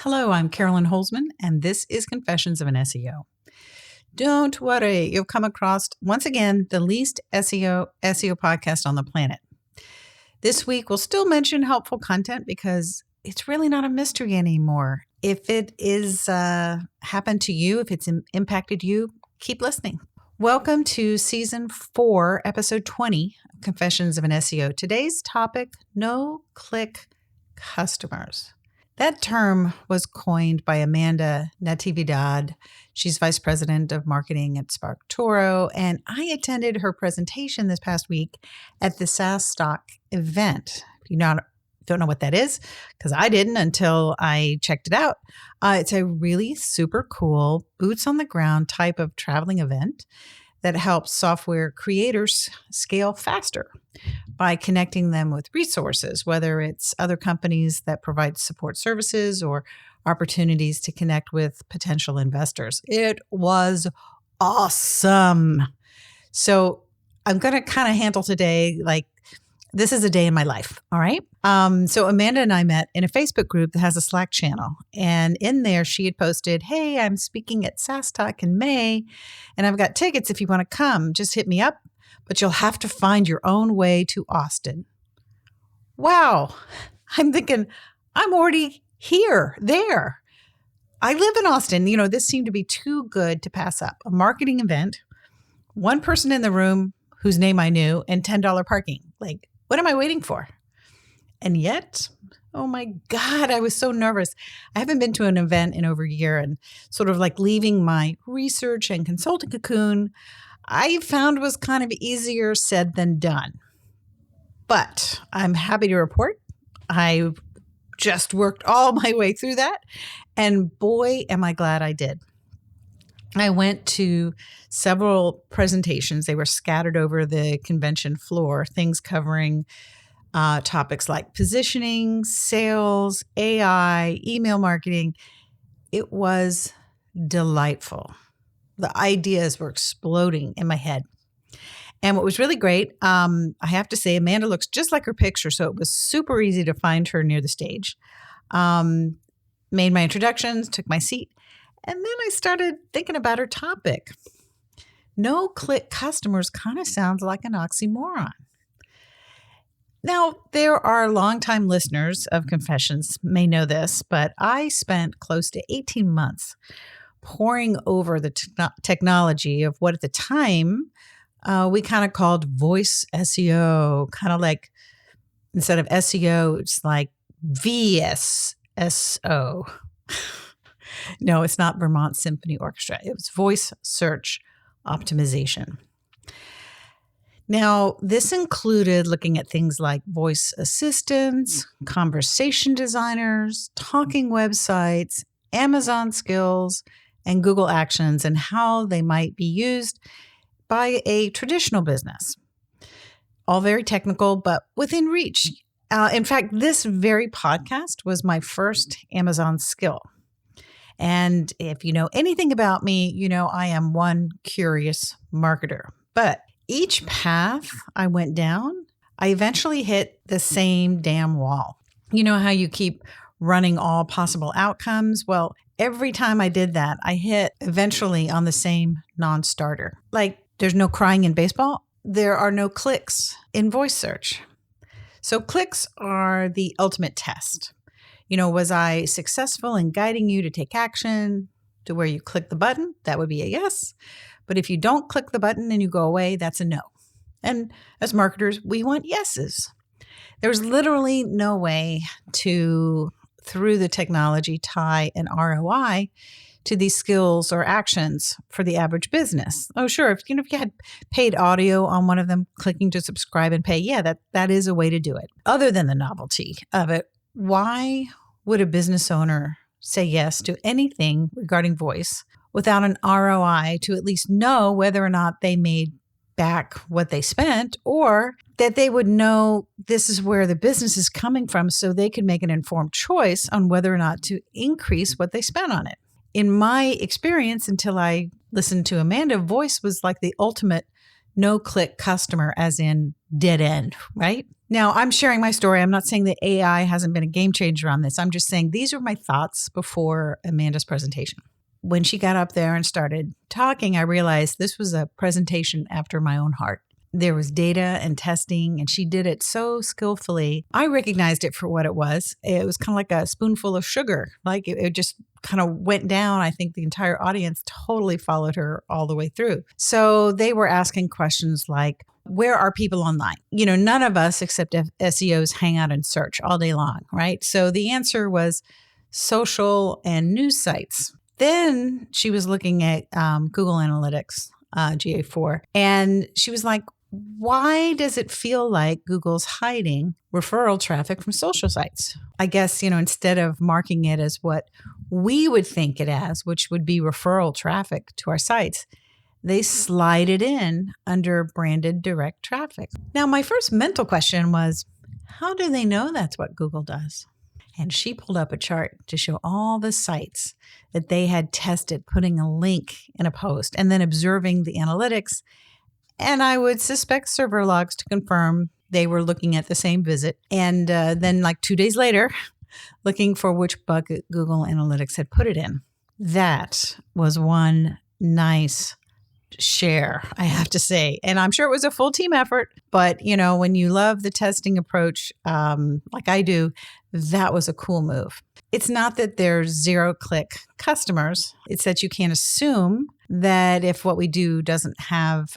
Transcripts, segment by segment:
Hello, I'm Carolyn Holzman, and this is Confessions of an SEO. Don't worry, you've come across, once again, the least SEO podcast on the planet. This week, we'll still mention helpful content because it's really not a mystery anymore. If it is happened to you, if it's impacted you, keep listening. Welcome to Season 4, Episode 20, Confessions of an SEO. Today's topic, no-click customers. That term was coined by Amanda Natividad. She's Vice President of Marketing at SparkToro, and I attended her presentation this past week at the SaaStock Event. If you don't know what that is, because I didn't until I checked it out. It's a really super cool, boots-on-the-ground type of traveling event that helps software creators scale faster by connecting them with resources, whether it's other companies that provide support services or opportunities to connect with potential investors. It was awesome. So I'm going to kind of handle today like this is a day in my life. All right. So Amanda and I met in a Facebook group that has a Slack channel. And in there, she had posted, "Hey, I'm speaking at SaaStock in May, and I've got tickets if you want to come. Just hit me up, but you'll have to find your own way to Austin." Wow. I'm thinking, I'm already there. I live in Austin. You know, this seemed to be too good to pass up. A marketing event, one person in the room whose name I knew, and $10 parking. Like, what am I waiting for? And yet, oh my God, I was so nervous. I haven't been to an event in over a year, and sort of like leaving my research and consulting cocoon, I found was kind of easier said than done. But I'm happy to report I just worked all my way through that. And boy, am I glad I did. I went to several presentations. They were scattered over the convention floor, things covering topics like positioning, sales, AI, email marketing. It was delightful. The ideas were exploding in my head. And what was really great, I have to say, Amanda looks just like her picture, so it was super easy to find her near the stage. Made my introductions, took my seat. And then I started thinking about her topic. No-click customers kind of sounds like an oxymoron. Now, there are longtime listeners of Confessions may know this, but I spent close to 18 months poring over the technology of what at the time we kind of called voice SEO, kind of like instead of SEO, it's like VSSO. No, it's not Vermont Symphony Orchestra. It was voice search optimization. Now, this included looking at things like voice assistants, conversation designers, talking websites, Amazon skills, and Google Actions, and how they might be used by a traditional business. All very technical, but within reach. In fact, this very podcast was my first Amazon skill. And if you know anything about me, you know I am one curious marketer. But each path I went down, I eventually hit the same damn wall. You know how you keep running all possible outcomes? Well, every time I did that, I hit eventually on the same non-starter. Like, there's no crying in baseball. There are no clicks in voice search. So clicks are the ultimate test. You know, was I successful in guiding you to take action to where you click the button? That would be a yes. But if you don't click the button and you go away, that's a no. And as marketers, we want yeses. There's literally no way to, through the technology, tie an ROI to these skills or actions for the average business. Oh, sure. If you had paid audio on one of them, clicking to subscribe and pay, yeah, that is a way to do it. Other than the novelty of it, why would a business owner say yes to anything regarding voice without an ROI to at least know whether or not they made back what they spent, or that they would know this is where the business is coming from so they can make an informed choice on whether or not to increase what they spent on it? In my experience, until I listened to Amanda, voice was like the ultimate no-click customer, as in dead end, right? Now, I'm sharing my story. I'm not saying that AI hasn't been a game changer on this. I'm just saying these are my thoughts before Amanda's presentation. When she got up there and started talking, I realized this was a presentation after my own heart. There was data and testing, and she did it so skillfully. I recognized it for what it was. It was kind of like a spoonful of sugar. Like it just kind of went down. I think the entire audience totally followed her all the way through. So they were asking questions like, where are people online? None of us except SEOs hang out and search all day long, right? So the answer was social and news sites. Then she was looking at Google Analytics, GA4, and she was like, why does it feel like Google's hiding referral traffic from social sites? I guess, instead of marking it as what we would think it as, which would be referral traffic to our sites, they slide it in under branded direct traffic. Now, my first mental question was, how do they know that's what Google does? And she pulled up a chart to show all the sites that they had tested putting a link in a post and then observing the analytics. And I would suspect server logs to confirm they were looking at the same visit. And then like 2 days later, looking for which bucket Google Analytics had put it in. That was one nice share, I have to say. And I'm sure it was a full team effort, but when you love the testing approach, like I do, that was a cool move. It's not that they're zero-click customers. It's that you can't assume that if what we do doesn't have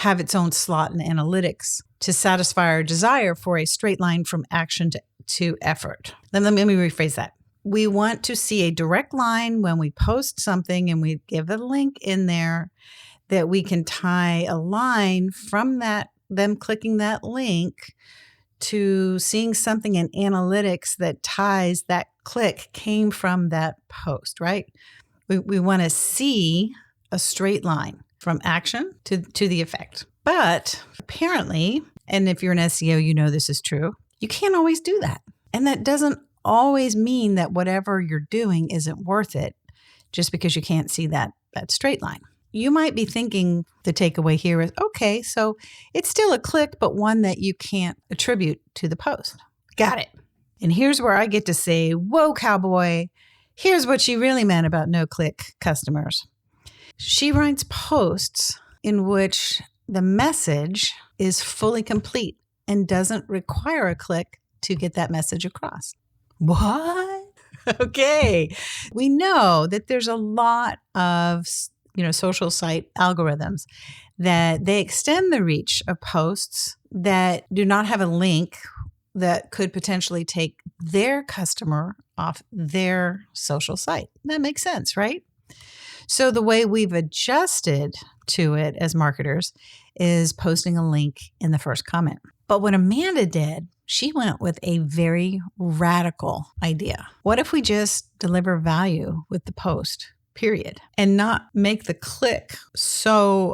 its own slot in analytics to satisfy our desire for a straight line from action to effort. Let me rephrase that. We want to see a direct line when we post something and we give a link in there that we can tie a line from them clicking that link to seeing something in analytics that ties that click came from that post, right? We want to see a straight line from action to the effect. But apparently, and if you're an SEO, this is true, you can't always do that. And that doesn't always mean that whatever you're doing isn't worth it just because you can't see that straight line. You might be thinking the takeaway here is, okay, so it's still a click, but one that you can't attribute to the post. Got it. And here's where I get to say, whoa, cowboy, here's what she really meant about no-click customers. She writes posts in which the message is fully complete and doesn't require a click to get that message across. What? Okay. We know that there's a lot of social site algorithms that they extend the reach of posts that do not have a link that could potentially take their customer off their social site. That makes sense, right? So the way we've adjusted to it as marketers is posting a link in the first comment. But what Amanda did, she went with a very radical idea. What if we just deliver value with the post? Period. And not make the click so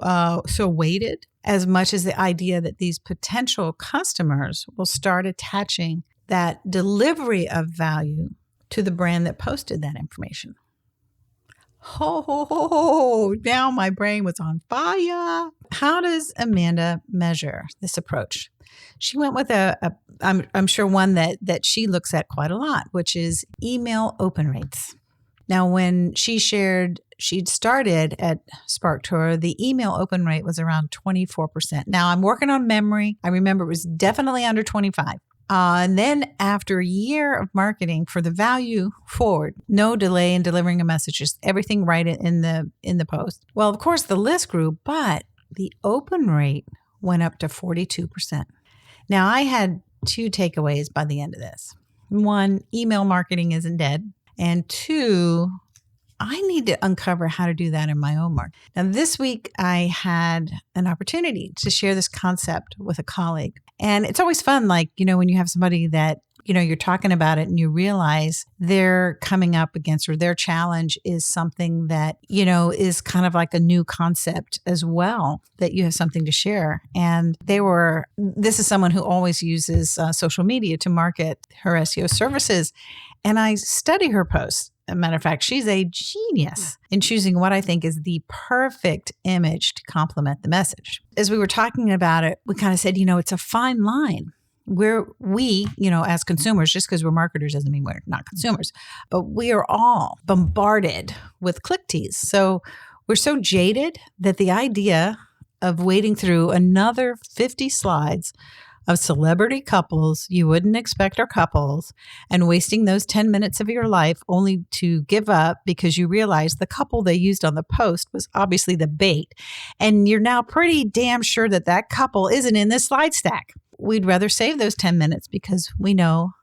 weighted as much as the idea that these potential customers will start attaching that delivery of value to the brand that posted that information. Now my brain was on fire. How does Amanda measure this approach? She went with I'm sure one that she looks at quite a lot, which is email open rates. Now, when she shared she'd started at SparkTour, the email open rate was around 24%. Now, I'm working on memory. I remember it was definitely under 25. And then after a year of marketing for the value forward, no delay in delivering a message, just everything right in the post. Well, of course, the list grew, but the open rate went up to 42%. Now, I had two takeaways by the end of this. One, email marketing isn't dead. And two, I need to uncover how to do that in my own market. Now, this week, I had an opportunity to share this concept with a colleague. And it's always fun, like, when you have somebody that, you're talking about it and you realize they're coming up against, or their challenge is something that, is kind of like a new concept as well, that you have something to share. And this is someone who always uses social media to market her SEO services. And I study her posts. As a matter of fact, she's a genius in choosing what I think is the perfect image to complement the message. As we were talking about it, we kind of said, it's a fine line We, as consumers, just because we're marketers doesn't mean we're not consumers, but we are all bombarded with click tease. So we're so jaded that the idea of wading through another 50 slides of celebrity couples you wouldn't expect are couples and wasting those 10 minutes of your life only to give up because you realize the couple they used on the post was obviously the bait. And you're now pretty damn sure that that couple isn't in this slide stack. We'd rather save those 10 minutes because we know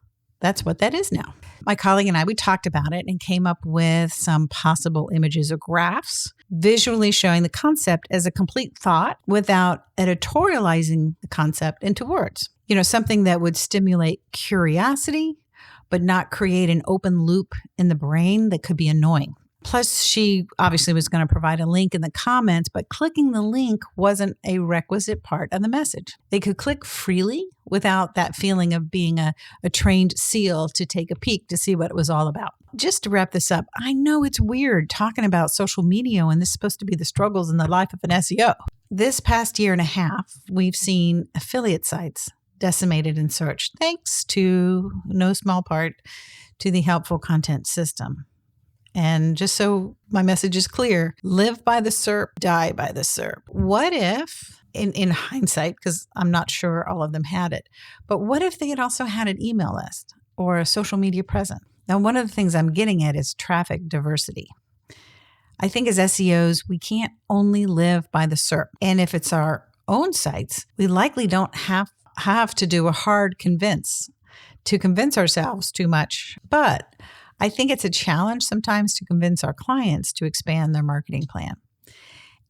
that's what that is now. My colleague and I, we talked about it and came up with some possible images or graphs, visually showing the concept as a complete thought without editorializing the concept into words. Something that would stimulate curiosity, but not create an open loop in the brain that could be annoying. Plus, she obviously was going to provide a link in the comments, but clicking the link wasn't a requisite part of the message. They could click freely without that feeling of being a trained SEAL to take a peek to see what it was all about. Just to wrap this up, I know it's weird talking about social media when this is supposed to be the struggles in the life of an SEO. This past year and a half, we've seen affiliate sites decimated in search, thanks to no small part to the helpful content system. And just so my message is clear, live by the SERP, die by the SERP. What if, in hindsight, because I'm not sure all of them had it, but what if they had also had an email list or a social media presence? Now, one of the things I'm getting at is traffic diversity. I think as SEOs, we can't only live by the SERP. And if it's our own sites, we likely don't have to do a hard convince ourselves too much. But I think it's a challenge sometimes to convince our clients to expand their marketing plan.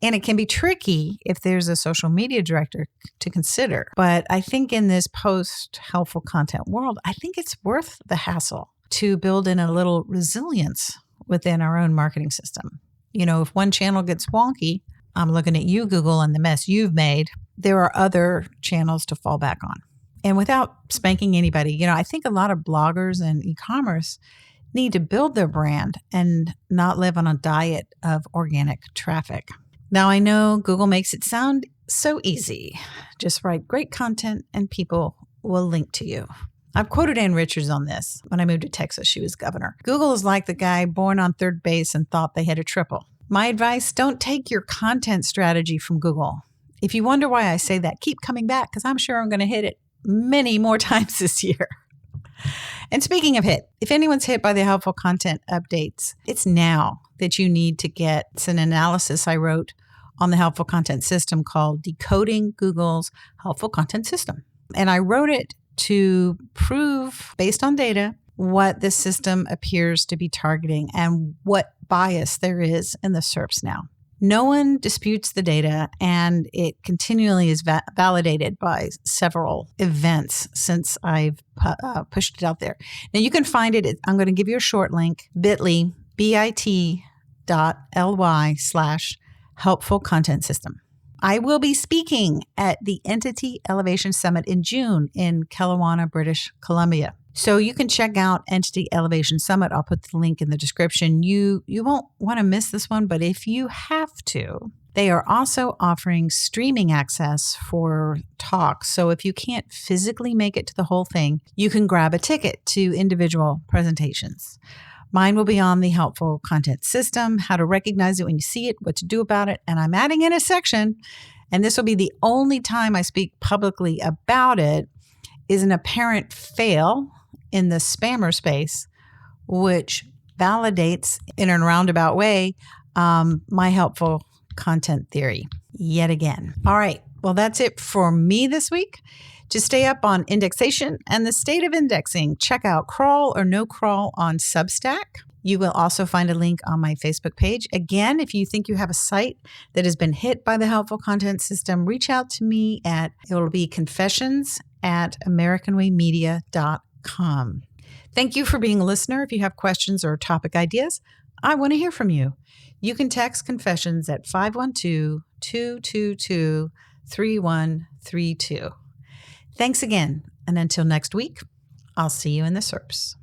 And it can be tricky if there's a social media director to consider. But I think in this post-helpful content world, I think it's worth the hassle to build in a little resilience within our own marketing system. If one channel gets wonky, I'm looking at you, Google, and the mess you've made. There are other channels to fall back on. And without spanking anybody, I think a lot of bloggers and e-commerce need to build their brand and not live on a diet of organic traffic. Now, I know Google makes it sound so easy. Just write great content and people will link to you. I've quoted Ann Richards on this. When I moved to Texas, she was governor. Google is like the guy born on third base and thought they had a triple. My advice, don't take your content strategy from Google. If you wonder why I say that, keep coming back because I'm sure I'm going to hit it many more times this year. And speaking of hit, if anyone's hit by the helpful content updates, it's now that you need to get an analysis I wrote on the helpful content system called Decoding Google's Helpful Content System. And I wrote it to prove, based on data, what this system appears to be targeting and what bias there is in the SERPs now. No one disputes the data, and it continually is validated by several events since I've pushed it out there. Now, you can find it. I'm going to give you a short link, bit.ly/helpful content system. I will be speaking at the Entity Elevation Summit in June in Kelowna, British Columbia. So you can check out Entity Elevation Summit. I'll put the link in the description. You won't want to miss this one, but if you have to, they are also offering streaming access for talks. So if you can't physically make it to the whole thing, you can grab a ticket to individual presentations. Mine will be on the helpful content system, how to recognize it when you see it, what to do about it. And I'm adding in a section, and this will be the only time I speak publicly about it, is an apparent fail in the spammer space, which validates in a roundabout way my helpful content theory yet again. All right. Well, that's it for me this week. To stay up on indexation and the state of indexing, check out Crawl or No Crawl on Substack. You will also find a link on my Facebook page. Again, if you think you have a site that has been hit by the helpful content system, reach out to me it will be confessions@americanwaymedia.com. Thank you for being a listener. If you have questions or topic ideas, I want to hear from you. You can text Confessions at 512-222-3132. Thanks again, and until next week, I'll see you in the SERPs.